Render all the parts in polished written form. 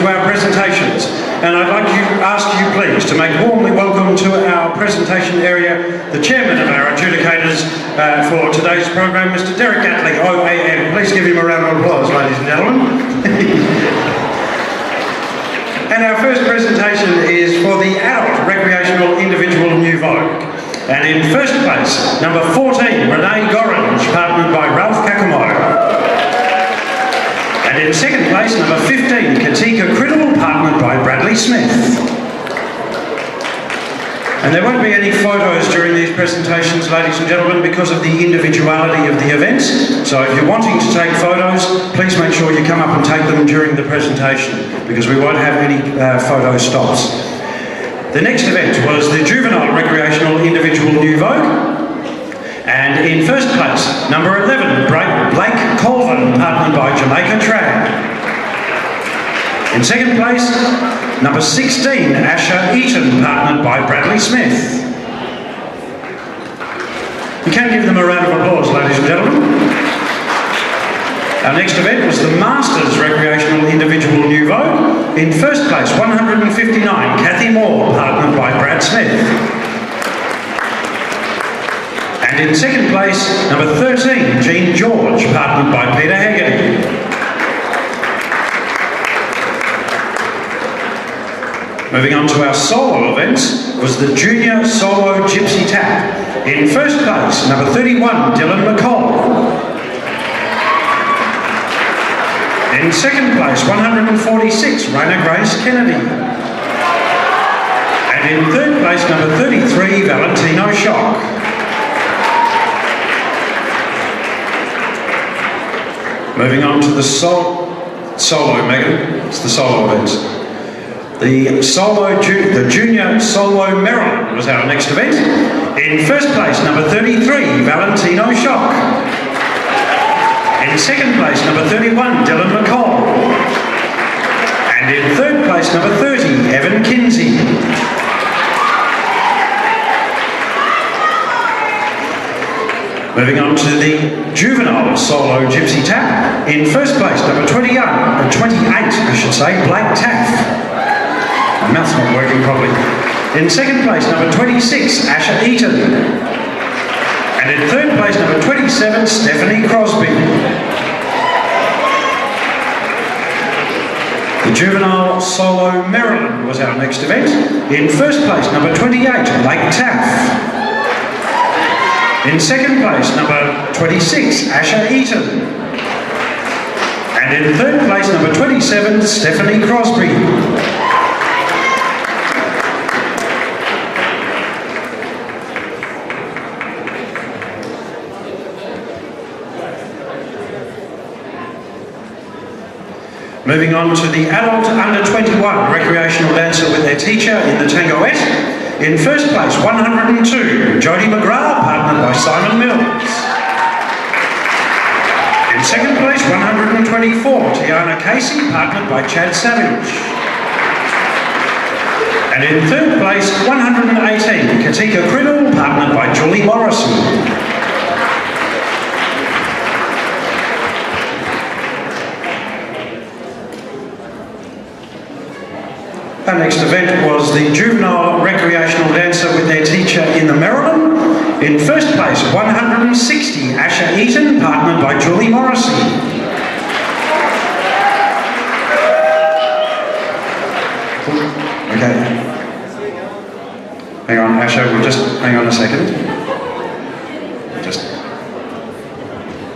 into our presentations. And I'd like to ask you please to make warmly welcome to our presentation area the chairman of our adjudicators for today's program, Mr. Derek Gatley, OAM. Please give him a round of applause, ladies and gentlemen. And our first presentation is for the adult recreational individual New Vogue. And in first place, number 14, Renee Gorringe, partnered by Ralph Kakamoto. And in second place, number 15, Katika Criddle, partnered by Bradley Smith. And there won't be any photos during these presentations, ladies and gentlemen, because of the individuality of the events. So if you're wanting to take photos, please make sure you come up and take them during the presentation, because we won't have any photo stops. The next event was the Juvenile Recreational Individual New Vogue. And in first place, number 11, Blake Colvin, partnered by Jamaica Trad. In second place, number 16, Asher Eaton, partnered by Bradley Smith. You can give them a round of applause, ladies and gentlemen. Our next event was the Masters Recreational Individual New Vogue. In first place, 159, Kathy Moore, partnered by Brad Smith. And in second place, number 13, Jean George, partnered by Peter Haggerty. Moving on to our solo events was the Junior Solo Gypsy Tap. In first place, number 31, Dylan McCall. In second place, 146, Raina Grace Kennedy. And in third place, number 33, Valentino Schock. Moving on to the solo, Megan. It's the solo events. The Junior Solo Maryland was our next event. In first place, number 33, Valentino Schock. In second place, number 31, Dylan McCall. And in third place, number 30, Evan Kinsey. Moving on to the Juvenile Solo Gypsy Tap. In first place, number 28, I should say, Blake Taff. My mouth's not working properly. In second place, number 26, Asher Eaton. And in third place, number 27, Stephanie Crosby. The Juvenile Solo Maryland was our next event. In first place, number 28, Blake Taff. In second place, number 26, Asher Eaton. And in third place, number 27, Stephanie Crosby. Moving on to the adult under 21 recreational dancer with their teacher in the Tangoette. In first place, 102, Jodie McGrath, partnered by Simon Mills. In second place, 124, Tiana Casey, partnered by Chad Savage. And in third place, 118, Katika Criddle, partnered by Julie Morrison. Our next event was the Juvenile Recreational Dancer with their teacher in the Maryland. In first place, 160, Asher Eaton, partnered by Julie Morrissey. Okay. Hang on, Asher, we'll just hang on a second. Just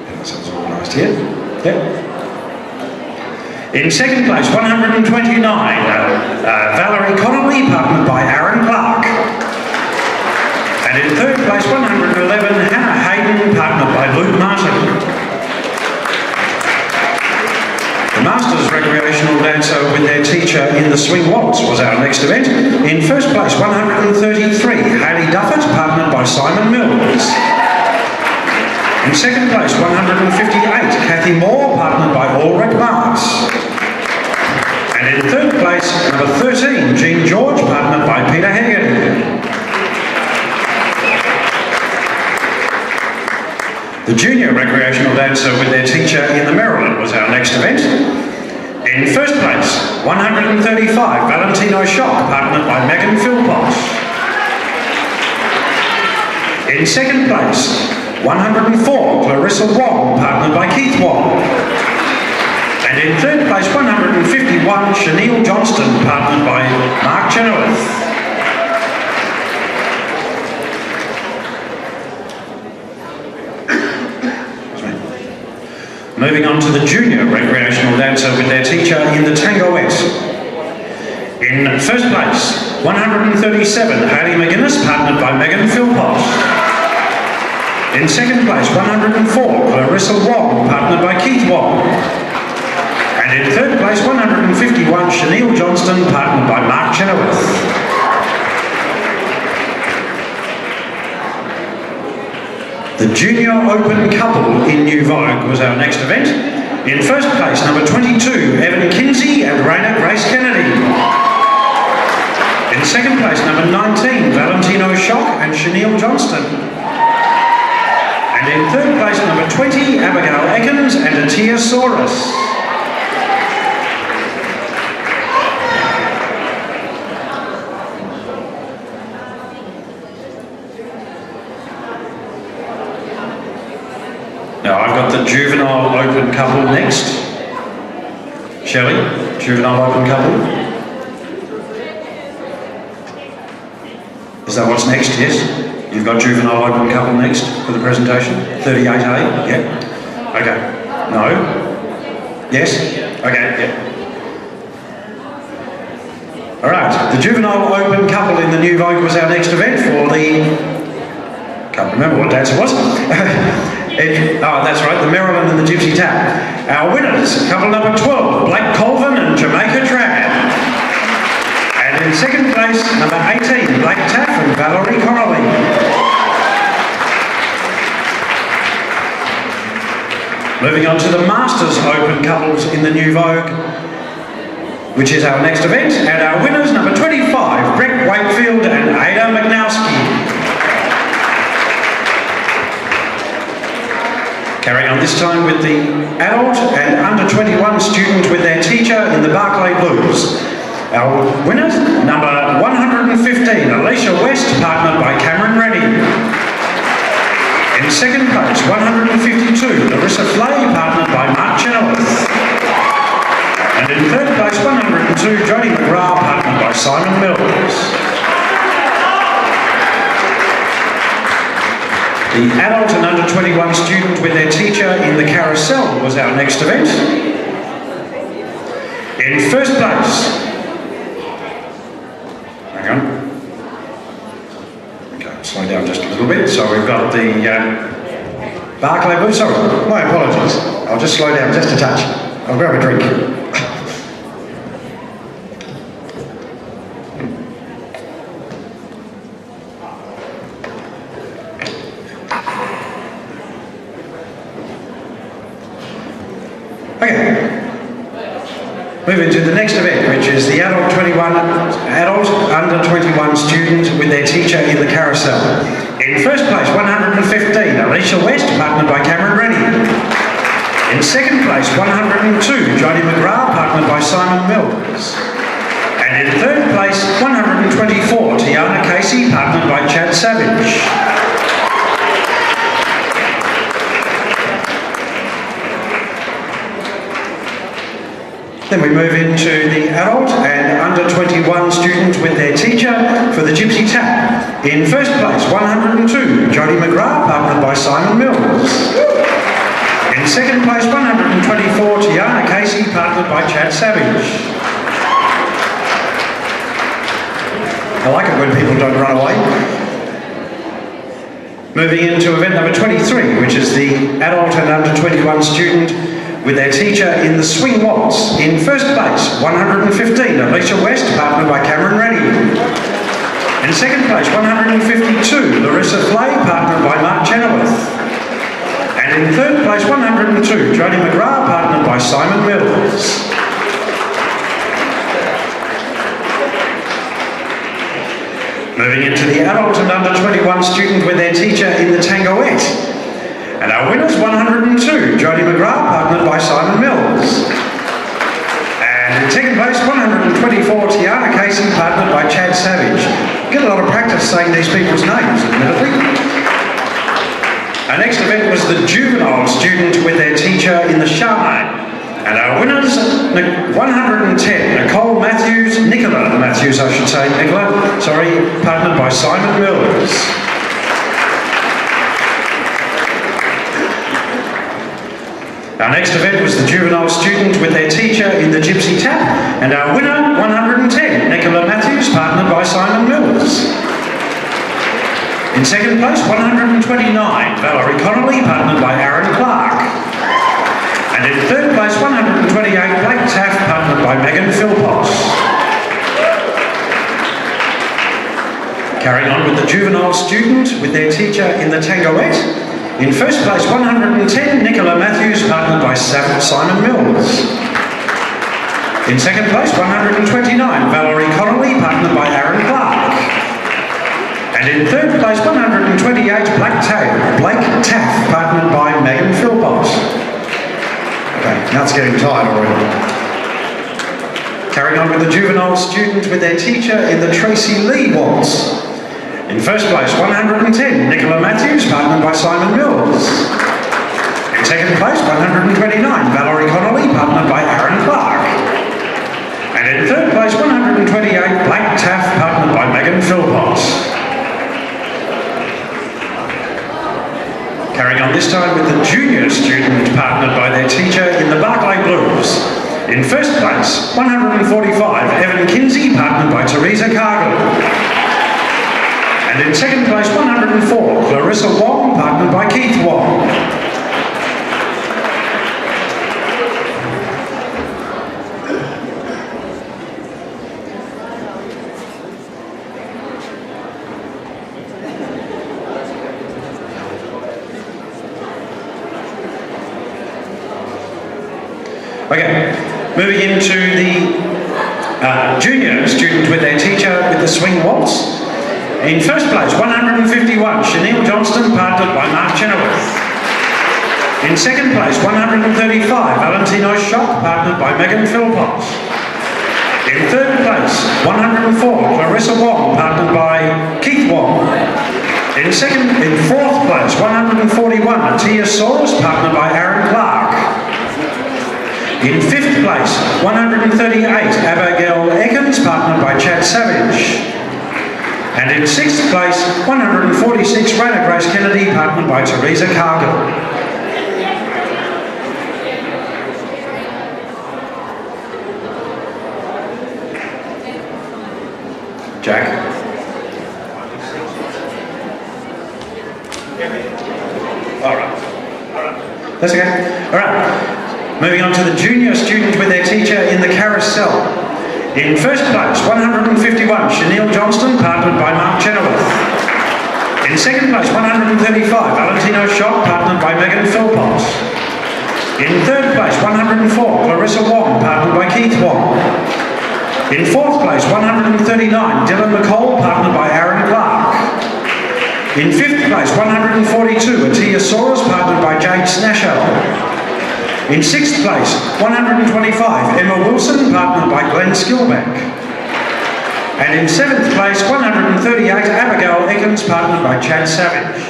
get ourselves organised here. Yep. In second place, 129, Valerie Connolly, partnered by Aaron Clark. And in third place, 111, Hannah Hayden, partnered by Luke Martin. The Masters Recreational Dancer with their teacher in the Swing Waltz was our next event. In first place, 133, Hayley Duffett, partnered by Simon Mills. In second place, 158, Kathy Moore, partnered by Ulrich Marks. And in third place, number 13, Jean George, partnered by Peter Haggerty. The Junior Recreational Dancer with their teacher in the Maryland was our next event. In first place, 135, Valentino Shock, partnered by Megan Philpott. In second place, 104, Clarissa Wong, partnered by Keith Wong. And in third place, 151, Chanel Johnston, partnered by Mark Chenoweth. Moving on to the junior recreational dancer with their teacher in the tangoette. In first place, 137, Hayley McGuinness, partnered by Megan Philpott. In second place, 104, Clarissa Wong, partnered by Keith Wong. And in third place, 151, Chanel Johnston, partnered by Mark Chenoweth. The Junior Open Couple in New Vogue was our next event. In first place, number 22, Evan Kinsey and Raina Grace Kennedy. In second place, number 19, Valentino Shock and Chanel Johnston. And in third place, number 20, Abigail Ekins and Atia Saurus. Now I've got the Juvenile Open Couple next. Shelley, Juvenile Open Couple. Is that what's next? Yes? You've got Juvenile Open Couple next for the presentation? 38A? Yeah? Okay. No? Yes? Okay, yeah. Alright, the Juvenile Open Couple in the New Vogue was our next event for the... Can't remember what dance it was. Oh, that's right, the Maryland and the Gypsy Tap. Our winners, couple number 12, Blake Colvin and Jamaica Trad. And in second place, number 18, Blake Taff and Valerie Connolly. Moving on to the Masters Open couples in the New Vogue, which is our next event. And our winners, number 25, Brett Wakefield and Ada McNowski. Carrying on this time with the adult and under 21 student with their teacher in the Barclay Blues. Our winners, number 115, Alicia West, partnered by Cameron Reddy. In second place, 152, Larissa Flay, partnered by Mark Chenoweth. And in third place, 102, Jodie McGrath, partnered by Simon Mills. The adult and under 21 student with their teacher in the carousel was our next event. In first place, hang on. Okay, slow down just a little bit. So we've got the Barclay Blues. Sorry, my apologies. I'll just slow down just a touch. I'll grab a drink. Okay, moving to the next event, which is the adult under 21 student with their teacher in the carousel. In first place, 115, Alicia West, partnered by Cameron Rennie. In second place, 102, Jodie McGrath, partnered by Simon Mills. And in third place, 124, Tiana Casey, partnered by Chad Savage. Then we move into the adult and under 21 student with their teacher for the Gypsy Tap. In first place, 102, Jodie McGrath, partnered by Simon Mills. In second place, 124, Tiana Casey, partnered by Chad Savage. I like it when people don't run away. Moving into event number 23, which is the adult and under 21 student with their teacher in the swing waltz. In first place, 115, Alicia West, partnered by Cameron Reddy. In second place, 152, Larissa Flay, partnered by Mark Chenoweth. And in third place, 102, Jodie McGrath, partnered by Simon Mills. Moving into the adult and under 21 student with their teacher in the tangoette. And our winners, 102, Jodie McGrath, partnered by Simon Mills. in second place, 124, Tiana Casey, partnered by Chad Savage. Get a lot of practice saying these people's names, admittedly. Our next event was the juvenile student with their teacher in the Charmaine. And our winners, 110, Nicole Matthews, Nicola Matthews, I should say, partnered by Simon Mills. Our next event was the juvenile student with their teacher in the Gypsy Tap, and our winner, 110, Nicola Matthews, partnered by Simon Mills. In second place, 129, Valerie Connolly, partnered by Aaron Clark. And in third place, 128, Blake Taff, partnered by Megan Philpott. Carrying on with the juvenile student with their teacher in the Tangoette. In first place, 110, Nicola Matthews, partnered by Simon Mills. In second place, 129, Valerie Connolly, partnered by Aaron Clark. And in third place, 128, Blake Taff, partnered by Megan Philpott. Okay, now it's getting tired already. Carrying on with the juvenile student with their teacher in the Tracy Lee Waltz. In first place, 110, Nicola Matthews, partnered by Simon Mills. In second place, 129, Valerie Connolly, partnered by Aaron Clark. And in third place, 128, Blake Taff, partnered by Megan Philpott. Carrying on this time with the junior student partnered by their teacher in the Barclay Blues. In first place, 145, Evan Kinsey, partnered by Teresa Cargill. And in second place, 104, Clarissa Wong, partnered by Keith Wong. Okay, moving into the junior student with their teacher with the swing waltz. In first place, 151, Chanel Johnston, partnered by Mark Chenoweth. In second place, 135, Valentino Schock, partnered by Megan Philpott. In third place, 104, Clarissa Wong, partnered by Keith Wong. In fourth place, 141, Tia Soros, partnered by Aaron Clark. In fifth place, 138, Abigail Ekins, partnered by Chad Savage. And in sixth place, 146, Raina Grace Kennedy, partnered by Teresa Cargill. Jack? All right. That's okay. All right. Moving on to the junior student with their teacher in the carousel. In first place, 151, Chanel Johnston, partnered by Mark Chenoweth. In second place, 135, Valentino Schock, partnered by Megan Philpott. In third place, 104, Clarissa Wong, partnered by Keith Wong. In fourth place, 139, Dylan McCall, partnered by Aaron Clark. In fifth place, 142, Atia Soros, partnered by Jade Snashell. In sixth place, 125, Emma Wilson, partnered by Glenn Skilback. And in seventh place, 138, Abigail Ekins, partnered by Chad Savage.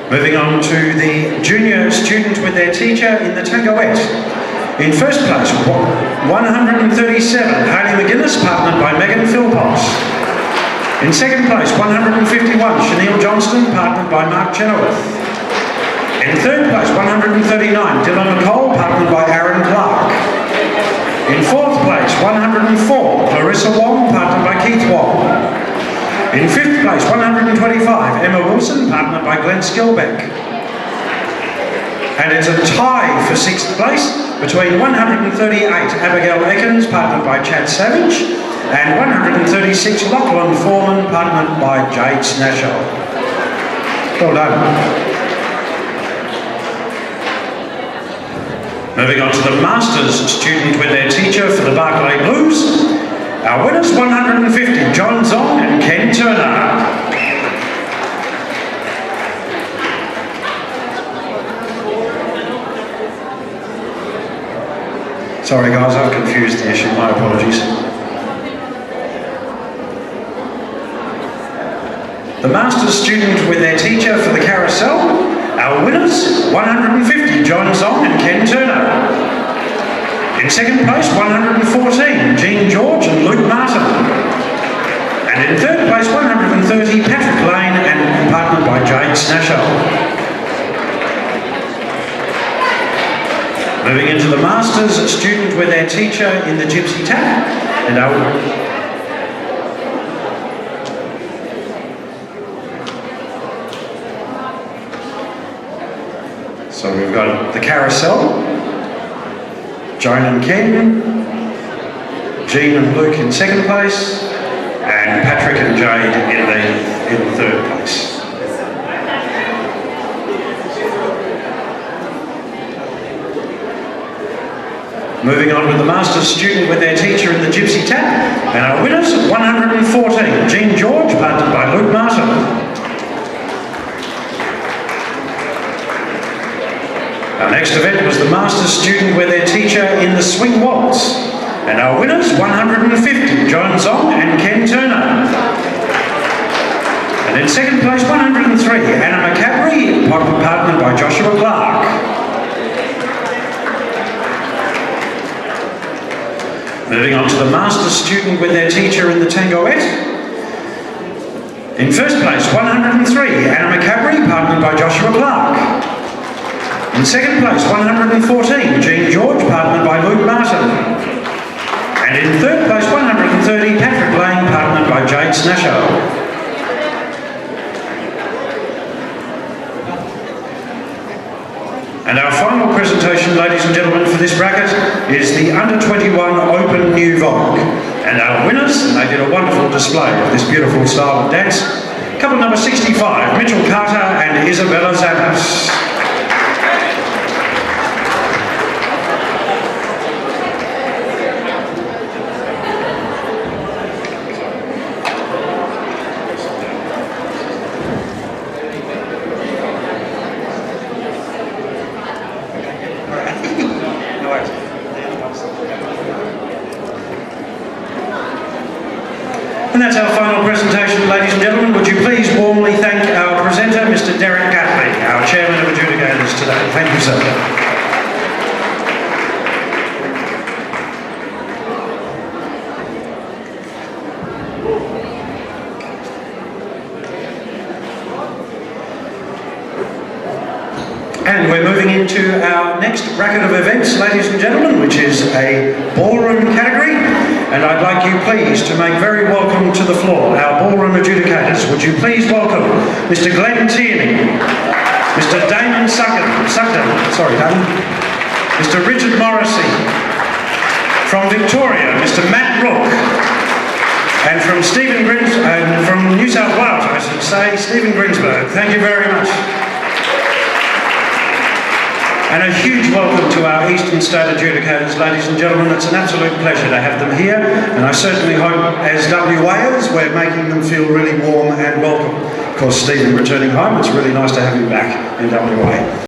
Moving on to the junior student with their teacher in the Tangoette. In first place, 137, Hayley McGuinness, partnered by Megan Philpott. In second place, 151, Chanel Johnston, partnered by Mark Chenoweth. In third place, 139, Dylan McCall, partnered by Aaron Clark. In fourth place, 104, Clarissa Wong, partnered by Keith Wong. In fifth place, 125, Emma Wilson, partnered by Glenn Skilback. And it's a tie for sixth place between 138, Abigail Ekins, partnered by Chad Savage, and 136, Lachlan Foreman, partnered by Jade Snashell. Well done. Moving on to the Masters student with their teacher for the Barclay Blues. Our winners, 150, John Zong and Ken Turner. Sorry guys, I've confused the issue, my apologies. The Masters student with their teacher for the carousel. Our winners, 150, John Zong and Ken Turner. In second place, 114, Jean George and Luke Martin. And in third place, 130, Patrick Lane and partnered by Jade Snashall. Moving into the Masters student with their teacher in the Gypsy Tap. And so we've got the carousel, Joan and Ken, Jean and Luke in second place, and Patrick and Jade in third place. Moving on with the Masters student with their teacher in the Gypsy Tap, and our winners, 114, Jean George, partnered by Luke Martin. Our next event was the Masters student with their teacher in the Swing Waltz, and our winners, 150, John Zong and Ken Turner. And in second place, 103, Anna McCaffrey, partnered by Joshua Clark. Moving on to the Masters student with their teacher in the Tangoette. In first place, 103, Anna McCaffrey, partnered by Joshua Clark. In second place, 114, Jean George, partnered by Luke Martin. And in third place, 130, Patrick Lane, partnered by Jade Snashall. And our final presentation, ladies and gentlemen, for this bracket is the Under-21 Open New Vogue. And our winners, and they did a wonderful display of this beautiful style of dance, couple number 65, Mitchell Carter and Isabella Zamas. And that's our final presentation, ladies and gentlemen. Would you please warmly thank our presenter, Mr. Derek Gatley, our chairman of adjudicators today. Thank you, sir. And we're moving into our next bracket of events, ladies and gentlemen, which is a ballroom category. And I'd like you please to make very welcome to the floor our ballroom adjudicators. Would you please welcome Mr. Glenn Tierney, Mr. Damon Sugden, Mr. Richard Morrissey, from Victoria, Mr. Matt Rook, and from from New South Wales, I should say, Stephen Grinsberg. Thank you very much. And a huge welcome to our Eastern State adjudicators, ladies and gentlemen. It's an absolute pleasure to have them here, and I certainly hope, as WAers, we're making them feel really warm and welcome. Of course, Stephen returning home, it's really nice to have you back in WA.